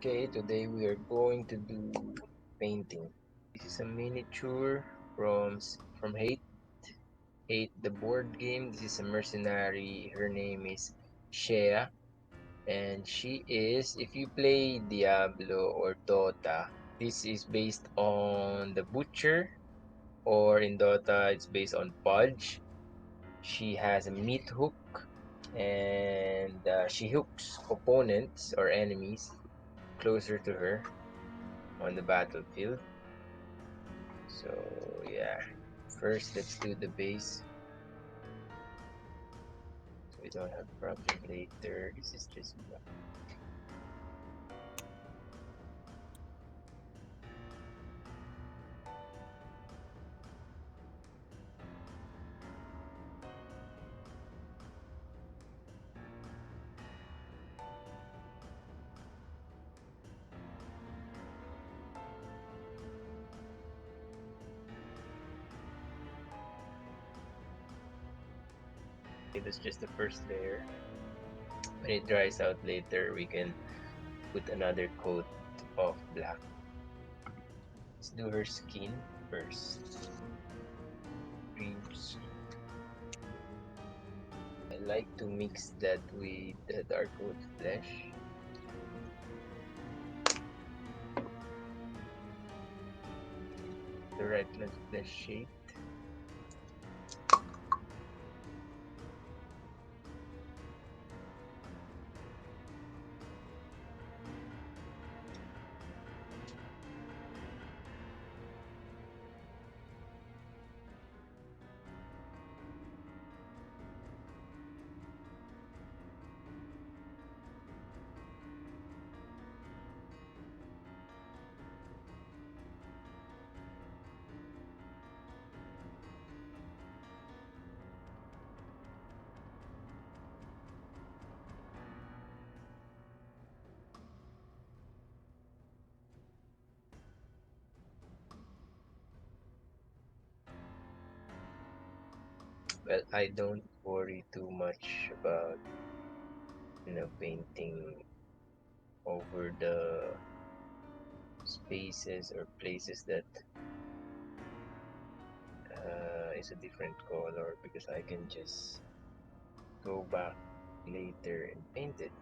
Okay, today we are going to do painting. This is a miniature from Hate the board game. This is a mercenary. Her name is Sheya, and she is, if you play Diablo or DOTA, this is based on the Butcher, or in DOTA it's based on Pudge. She has a meat hook, and she hooks opponents or enemies closer to her on the battlefield. So yeah, first let's do the base. So we don't have problem later. This is just okay, that's just the first layer. When it dries out later, we can put another coat of black. Let's do her skin first. Ribs. I like to mix that with the dark wood flesh. The right flesh shape. Well, I don't worry too much about painting over the spaces or places that is a different color, because I can just go back later and paint it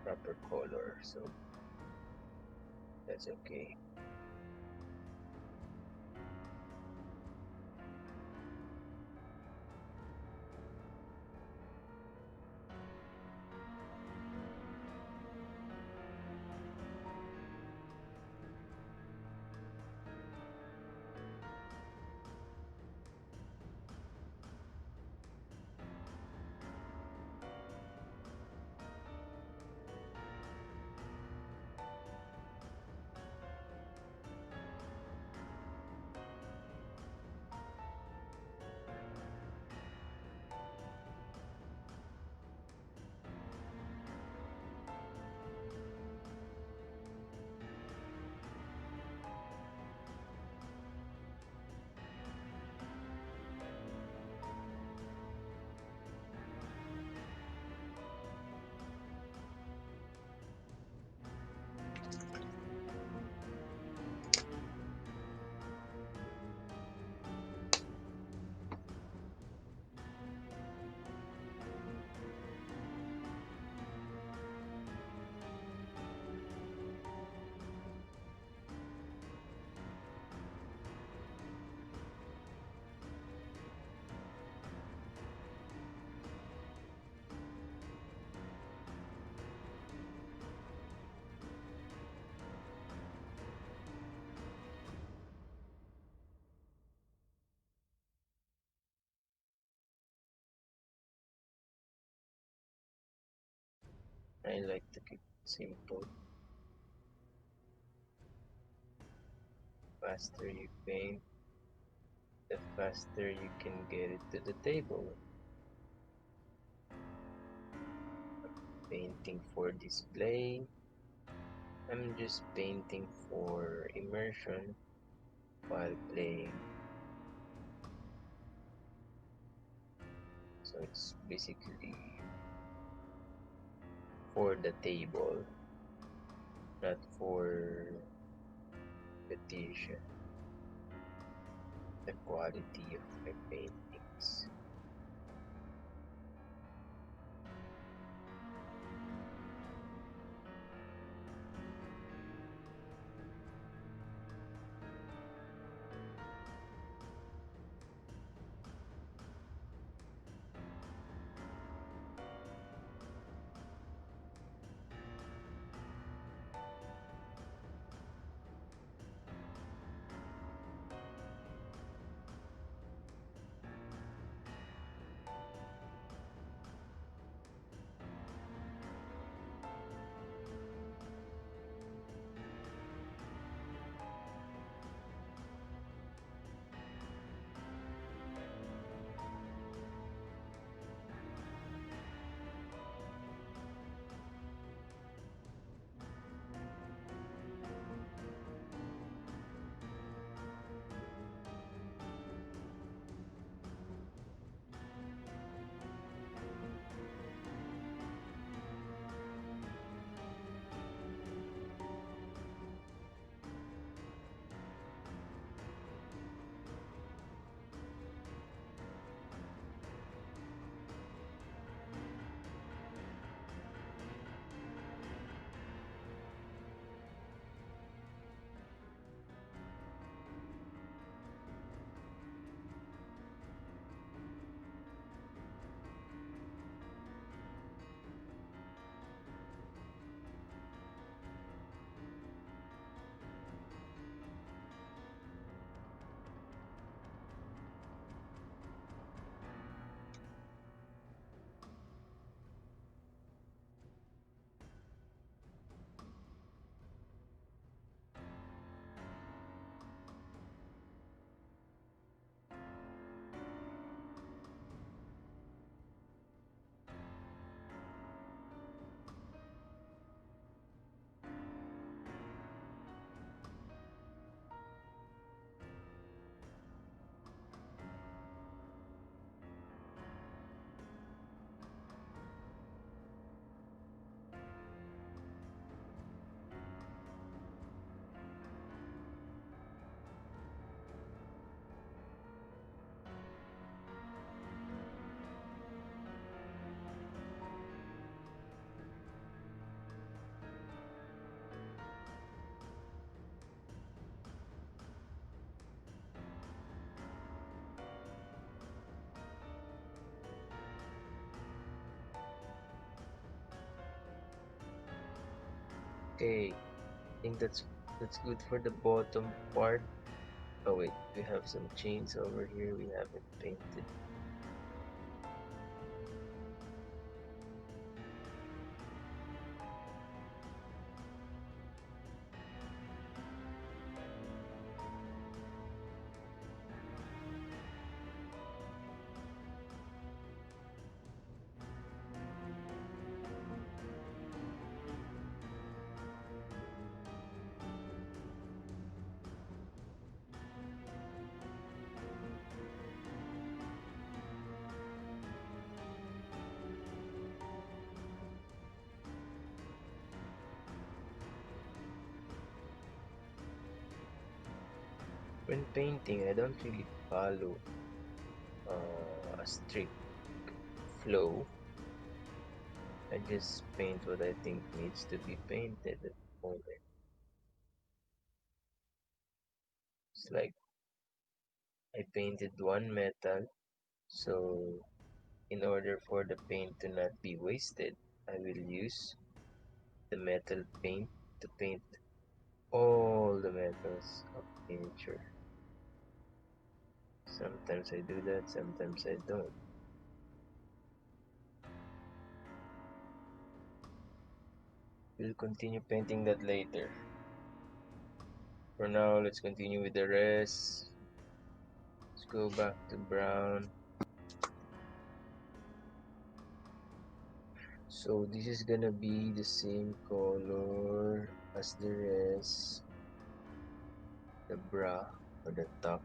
proper color, so that's okay. I like to keep it simple. Faster you paint, the faster you can get it to the table. Painting for display, I'm just painting for immersion while playing. So it's basically for the table, not for competition. The quality of my paintings. Okay, I think that's good for the bottom part. Oh wait, we have some chains over here we haven't painted. When painting, I don't really follow a strict flow. I just paint what I think needs to be painted at the moment. It's like I painted one metal, so in order for the paint to not be wasted, I will use the metal paint to paint all the metals of nature. Sometimes I do that, sometimes I don't. We'll continue painting that later. For now, let's continue with the rest. Let's go back to brown. So this is gonna be the same color as the rest. The bra or the top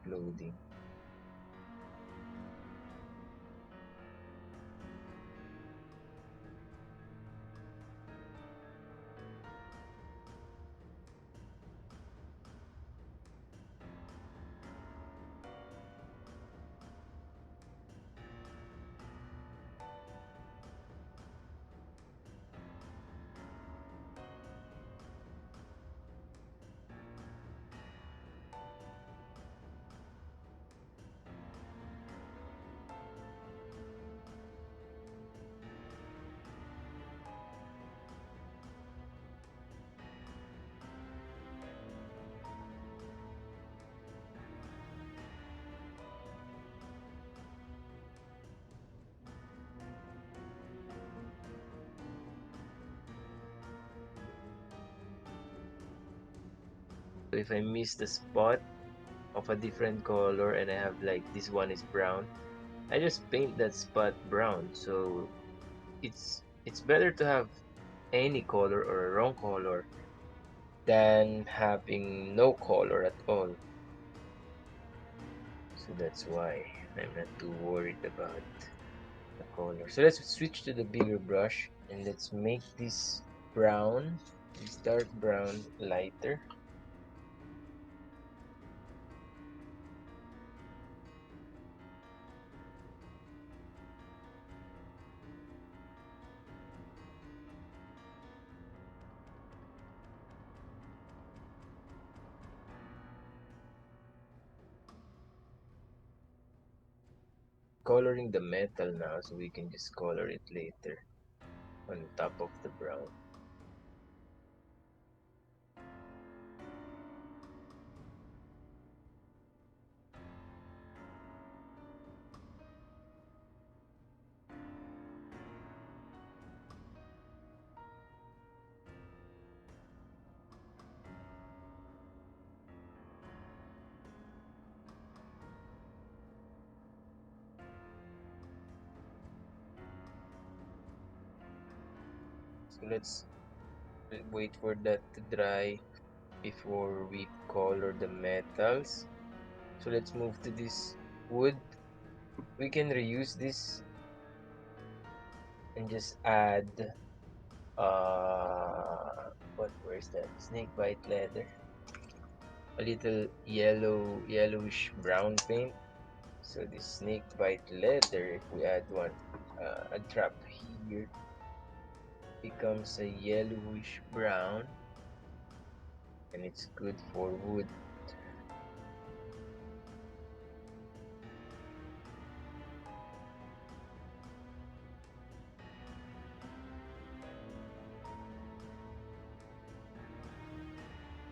clothing. So if I miss the spot of a different color and I have like this one is brown, I just paint that spot brown. So it's better to have any color or a wrong color than having no color at all. So that's why I'm not too worried about the color. So let's switch to the bigger brush and let's make this brown, this dark brown, lighter. Coloring the metal now so we can just color it later on top of the brown. So let's wait for that to dry before we color the metals. So let's move to this wood. We can reuse this and just add where's that snake bite leather, a little yellowish brown paint. So this snake bite leather, if we add one a drop here, becomes a yellowish brown and it's good for wood.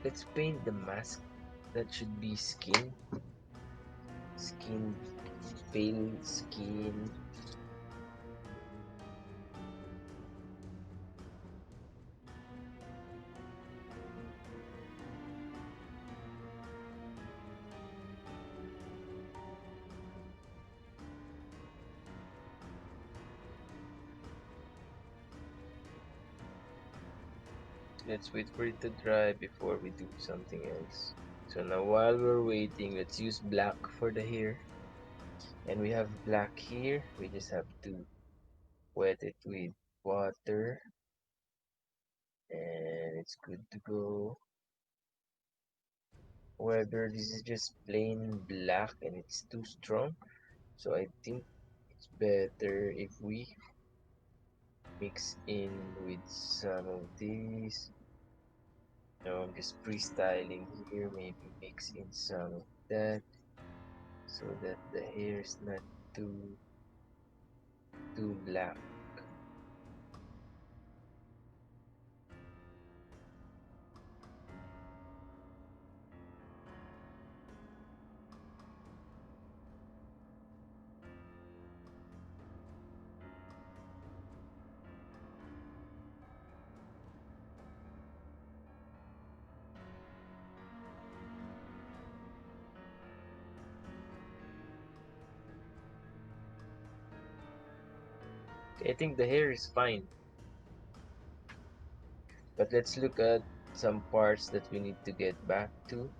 Let's paint the mask. That should be skin, pale skin. Let's wait for it to dry before we do something else. So now while we're waiting, let's use black for the hair. And we have black here. We just have to wet it with water and it's good to go. However, this is just plain black and it's too strong. So I think it's better if we mix in with some of these. No, I'm just freestyling here. Maybe mix in some of that so that the hair is not too black. I think the hair is fine, but let's look at some parts that we need to get back to.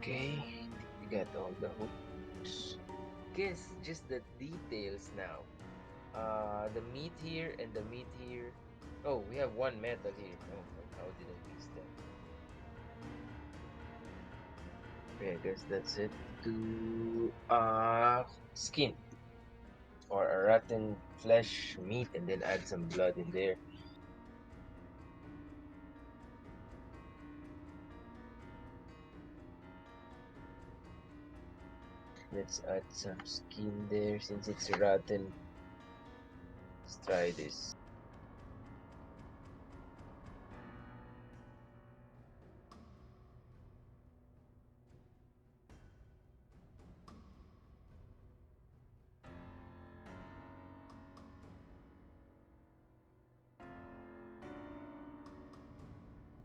Okay, we got all the hooks. Guess just the details now. The meat here and the meat here. Oh, we have one metal here. Oh, how did I miss that? Okay, I guess that's it. Do skin or a rotten flesh meat and then add some blood in there. Let's add some skin there since it's rotten. Let's try this.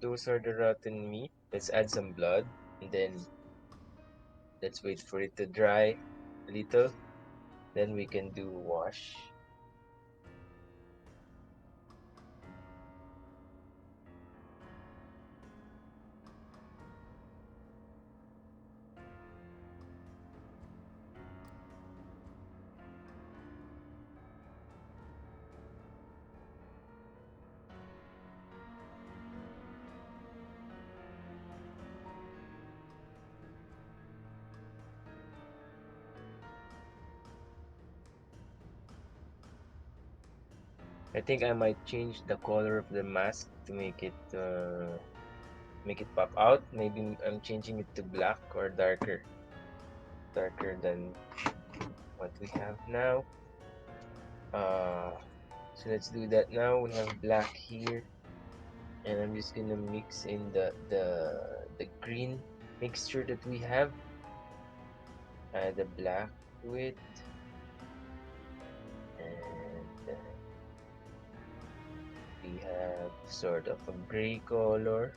Those are the rotten meat. Let's add some blood and then let's wait for it to dry a little. Then we can do wash. I think I might change the color of the mask to make it pop out. Maybe I'm changing it to black or darker than what we have now. So let's do that now. We have black here, and I'm just gonna mix in the green mixture that we have. Add the black to it, and we have sort of a gray color.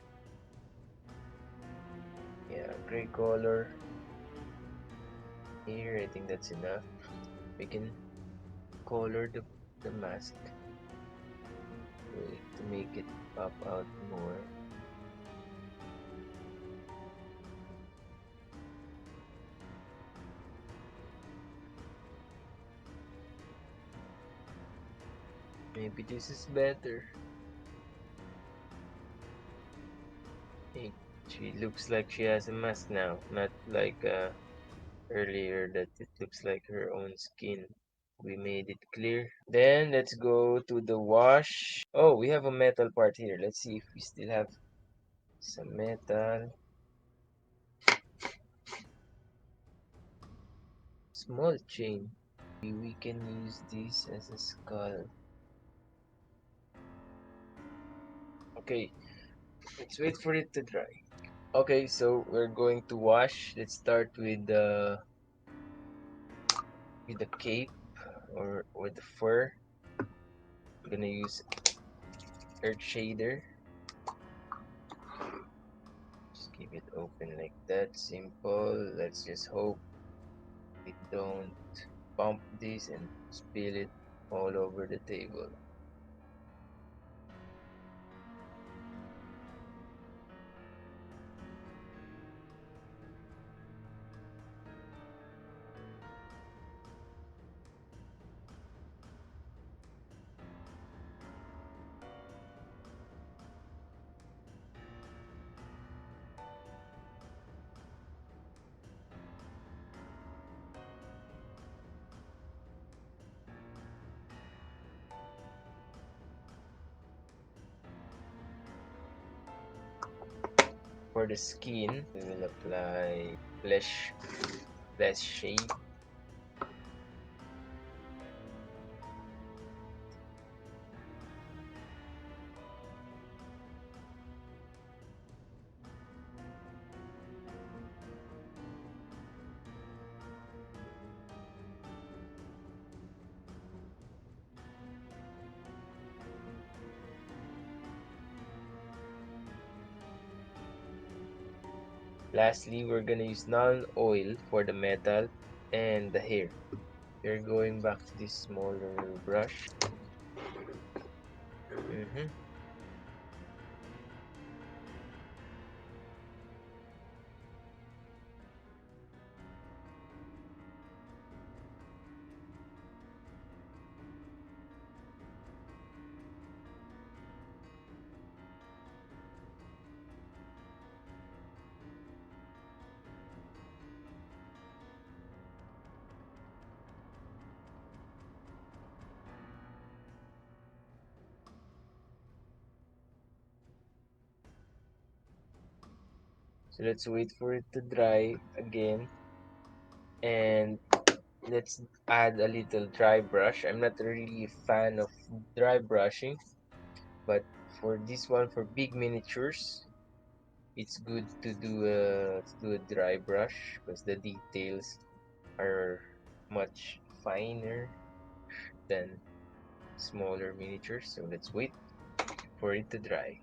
Yeah, gray color here. I think that's enough. We can color the mask to make it pop out more. Maybe this is better. Hey, she looks like she has a mask now, not like earlier that it looks like her own skin. We made it clear. Then let's go to the wash. Oh, we have a metal part here. Let's see if we still have some metal. Small chain. We can use this as a skull. Okay, let's wait for it to dry. Okay, so we're going to wash. Let's start with the cape or with the fur. I'm gonna use earth shader. Just keep it open like that. Simple. Let's just hope we don't bump this and spill it all over the table. For the skin, we will apply flesh shade. Lastly, we're gonna use non-oil for the metal and the hair. We're going back to this smaller brush. Mm-hmm. So let's wait for it to dry again, and let's add a little dry brush. I'm not really a fan of dry brushing, but for this one, for big miniatures, it's good to do a dry brush because the details are much finer than smaller miniatures. So let's wait for it to dry.